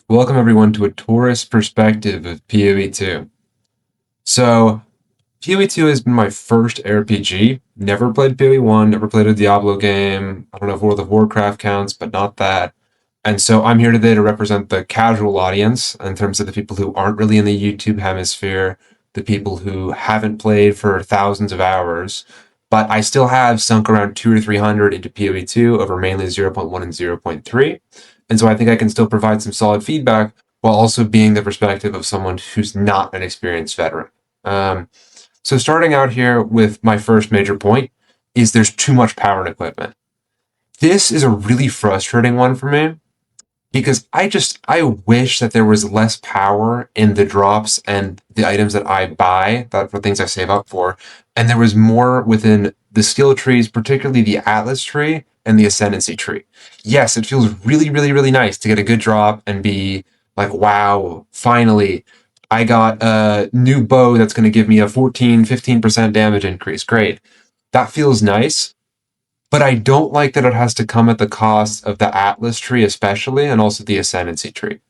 Welcome everyone to a tourist perspective of PoE2. So, PoE2 has been my first RPG. Never played PoE1, never played a Diablo game. I don't know if World of Warcraft counts, but not that. And so I'm here today to represent the casual audience in terms of the people who aren't really in the YouTube hemisphere, the people who haven't played for thousands of hours. But I still have sunk around 200 or 300 into PoE2 over mainly 0.1 and 0.3. And so I think I can still provide some solid feedback while also being the perspective of someone who's not an experienced veteran. So starting out here with my first major point is there's too much power and equipment. This is a really frustrating one for me because I wish that there was less power in the drops and the items that I buy, that for things I save up for, and there was more within the skill trees, particularly the Atlas tree and the Ascendancy tree. Yes, it feels really, really, really nice to get a good drop and be like, wow, finally, I got a new bow that's going to give me a 15% damage increase. Great. That feels nice, but I don't like that it has to come at the cost of the Atlas tree, especially, and also the Ascendancy tree.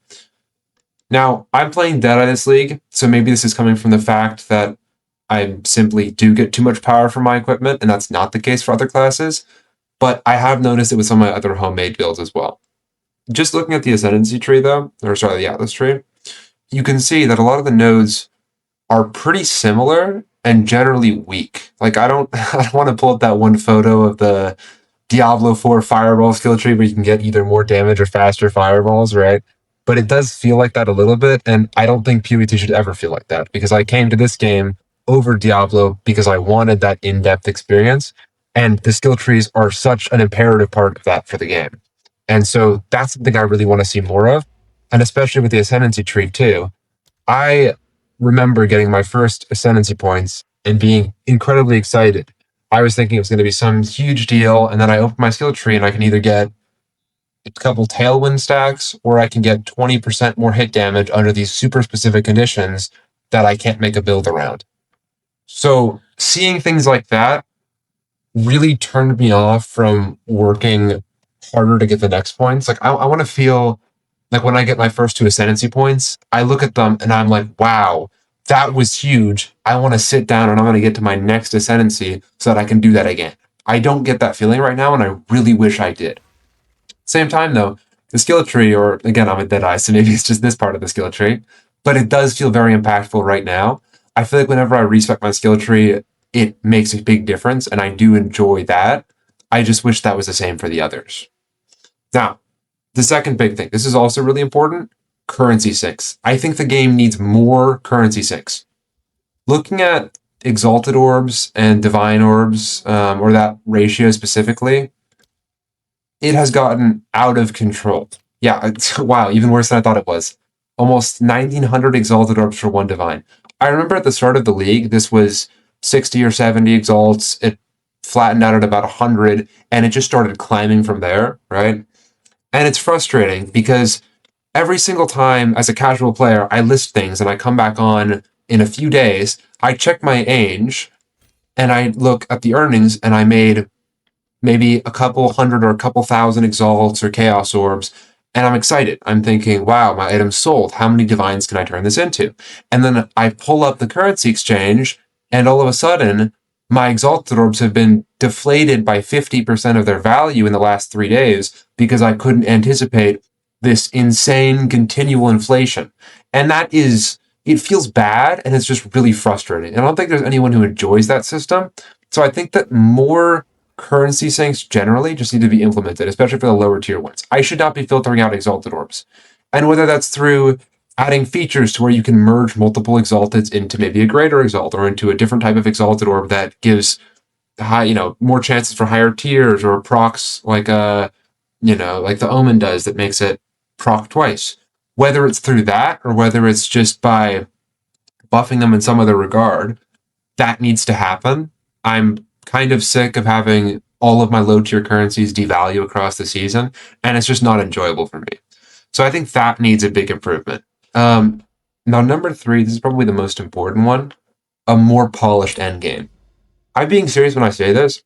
Now, I'm playing Dead Eye this league, so maybe this is coming from the fact that I simply do get too much power from my equipment, and that's not the case for other classes, but I have noticed it with some of my other homemade builds as well. Just looking at the Ascendancy tree, though, or sorry, the Atlas tree, you can see that a lot of the nodes are pretty similar and generally weak. Like, I don't want to pull up that one photo of the Diablo 4 fireball skill tree where you can get either more damage or faster fireballs, right? But it does feel like that a little bit, and I don't think PoE2 should ever feel like that because I came to this game over Diablo because I wanted that in-depth experience, and the skill trees are such an imperative part of that for the game. And so that's something I really want to see more of, and especially with the Ascendancy tree too. I remember getting my first Ascendancy points and being incredibly excited. I was thinking it was going to be some huge deal, and then I opened my skill tree and I can either get a couple tailwind stacks or I can get 20% more hit damage under these super specific conditions that I can't make a build around. So seeing things like that really turned me off from working harder to get the next points. Like I want to feel like when I get my first two Ascendancy points, I look at them and I'm like, wow, that was huge. I want to sit down and I'm going to get to my next Ascendancy so that I can do that again. I don't get that feeling right now, and I really wish I did. Same time, though, the skill tree, or again, I'm a dead eye, so maybe it's just this part of the skill tree, but it does feel very impactful right now. I feel like whenever I respec my skill tree, it makes a big difference, and I do enjoy that. I just wish that was the same for the others. Now, the second big thing, this is also really important, currency sinks. I think the game needs more currency sinks. Looking at exalted orbs and divine orbs, or that ratio specifically, it has gotten out of control. Yeah, wow, even worse than I thought it was. Almost 1,900 exalted orbs for one divine. I remember at the start of the league, this was 60 or 70 exalts. It flattened out at about 100, and it just started climbing from there, right? And it's frustrating because every single time as a casual player, I list things and I come back on in a few days, I check my age and I look at the earnings and I made maybe a couple hundred or a couple thousand exalts or chaos orbs. And I'm excited. I'm thinking, wow, my item's sold. How many divines can I turn this into? And then I pull up the currency exchange, and all of a sudden, my exalted orbs have been deflated by 50% of their value in the last 3 days because I couldn't anticipate this insane continual inflation. And it feels bad and it's just really frustrating. And I don't think there's anyone who enjoys that system. So I think that more currency sinks generally just need to be implemented, especially for the lower tier ones. I should not be filtering out exalted orbs. And whether that's through adding features to where you can merge multiple exalteds into maybe a greater exalt or into a different type of exalted orb that gives more chances for higher tiers, or procs like like the Omen does that makes it proc twice. Whether it's through that or whether it's just by buffing them in some other regard, that needs to happen. I'm kind of sick of having all of my low tier currencies devalue across the season, and it's just not enjoyable for me. So I think that needs a big improvement. Now, number three, this is probably the most important one, a more polished endgame. I'm being serious when I say this.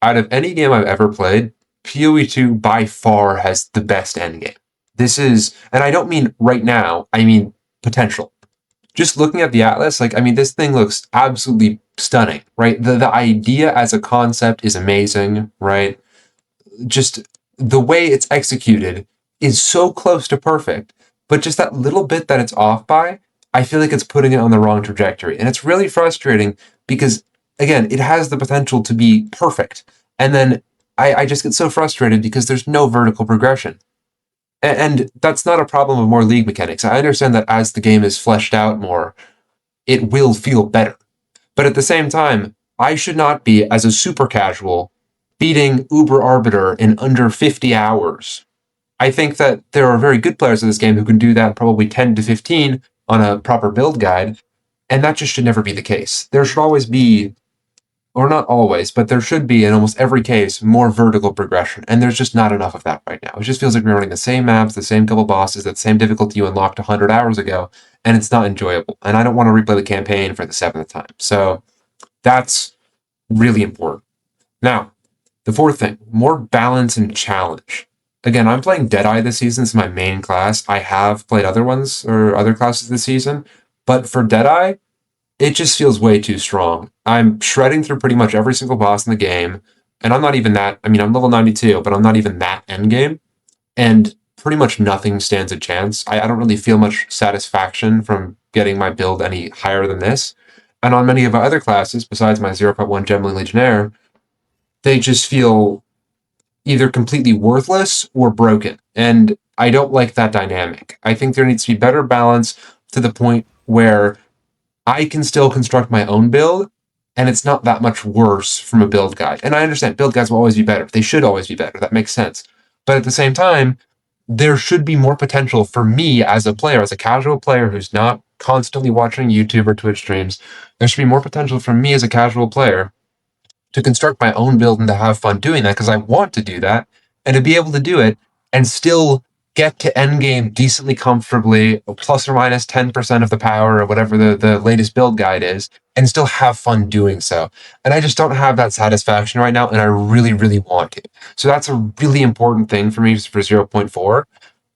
Out of any game I've ever played, PoE2 by far has the best endgame. This is, and I don't mean right now, I mean potential. Just looking at the Atlas, like, I mean, this thing looks absolutely stunning, right? The idea as a concept is amazing, right? Just the way it's executed is so close to perfect, but just that little bit that it's off by, I feel like it's putting it on the wrong trajectory. And it's really frustrating because, again, it has the potential to be perfect. And then I just get so frustrated because there's no vertical progression. And that's not a problem of more league mechanics. I understand that as the game is fleshed out more, it will feel better. But at the same time, I should not be, as a super casual, beating Uber Arbiter in under 50 hours. I think that there are very good players in this game who can do that probably 10 to 15 on a proper build guide, and that just should never be the case. There should always be, or not always, but there should be in almost every case more vertical progression, and there's just not enough of that right now. It just feels like we're running the same maps, the same couple bosses, that same difficulty you unlocked 100 hours ago, and it's not enjoyable. And I don't want to replay the campaign for the 7th time. So that's really important. Now, the fourth thing, more balance and challenge. Again, I'm playing Deadeye this season. It's my main class. I have played other ones or other classes this season, but for Deadeye, it just feels way too strong. I'm shredding through pretty much every single boss in the game, and I'm not even that. I mean, I'm level 92, but I'm not even that end game, and pretty much nothing stands a chance. I don't really feel much satisfaction from getting my build any higher than this. And on many of my other classes, besides my 0.1 Gemling Legionnaire, they just feel either completely worthless or broken. And I don't like that dynamic. I think there needs to be better balance to the point where I can still construct my own build, and it's not that much worse from a build guide. And I understand build guides will always be better. They should always be better. That makes sense. But at the same time, there should be more potential for me as a player, as a casual player who's not constantly watching YouTube or Twitch streams. There should be more potential for me as a casual player to construct my own build and to have fun doing that because I want to do that and to be able to do it and still get to endgame decently comfortably, plus or minus 10% of the power or whatever the latest build guide is, and still have fun doing so. And I just don't have that satisfaction right now, and I really, really want to. So that's a really important thing for me for 0.4.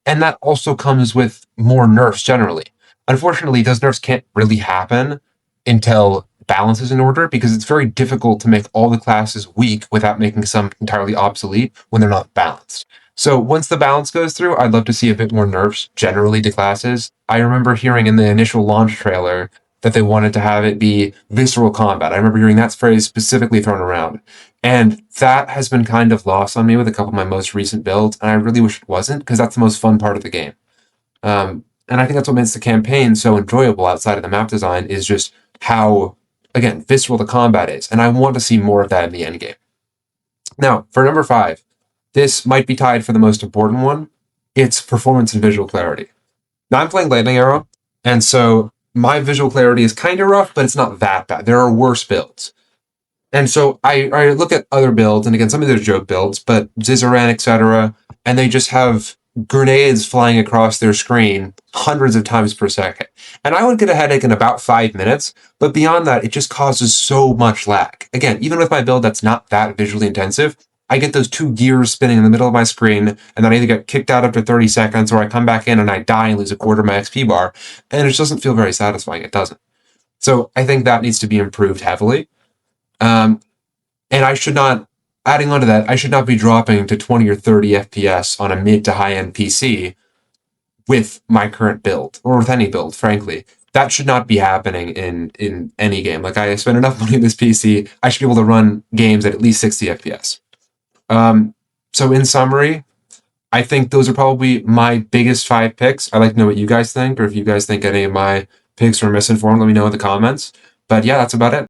And that also comes with more nerfs generally. Unfortunately, those nerfs can't really happen until balance is in order because it's very difficult to make all the classes weak without making some entirely obsolete when they're not balanced. So once the balance goes through, I'd love to see a bit more nerfs generally to classes. I remember hearing in the initial launch trailer that they wanted to have it be visceral combat. I remember hearing that phrase specifically thrown around. And that has been kind of lost on me with a couple of my most recent builds, and I really wish it wasn't, because that's the most fun part of the game. And I think that's what makes the campaign so enjoyable outside of the map design, is just how, again, visceral the combat is. And I want to see more of that in the endgame. Now, for number 5, this might be tied for the most important one. It's performance and visual clarity. Now, I'm playing Lightning Arrow, and so my visual clarity is kind of rough, but it's not that bad. There are worse builds. And so I look at other builds, and again, some of those joke builds, but Zizaran, etc., and they just have grenades flying across their screen hundreds of times per second. And I would get a headache in about 5 minutes, but beyond that, it just causes so much lag. Again, even with my build that's not that visually intensive, I get those 2 gears spinning in the middle of my screen, and then I either get kicked out after 30 seconds, or I come back in and I die and lose a quarter of my XP bar, and it just doesn't feel very satisfying. It doesn't. So I think that needs to be improved heavily. And I should not, adding on to that, I should not be dropping to 20 or 30 FPS on a mid to high end PC with my current build, or with any build, frankly. That should not be happening in any game. Like, I spend enough money on this PC, I should be able to run games at least 60 FPS. So in summary, I think those are probably my biggest 5 picks. I'd like to know what you guys think, or if you guys think any of my picks are misinformed, let me know in the comments. But yeah, that's about it.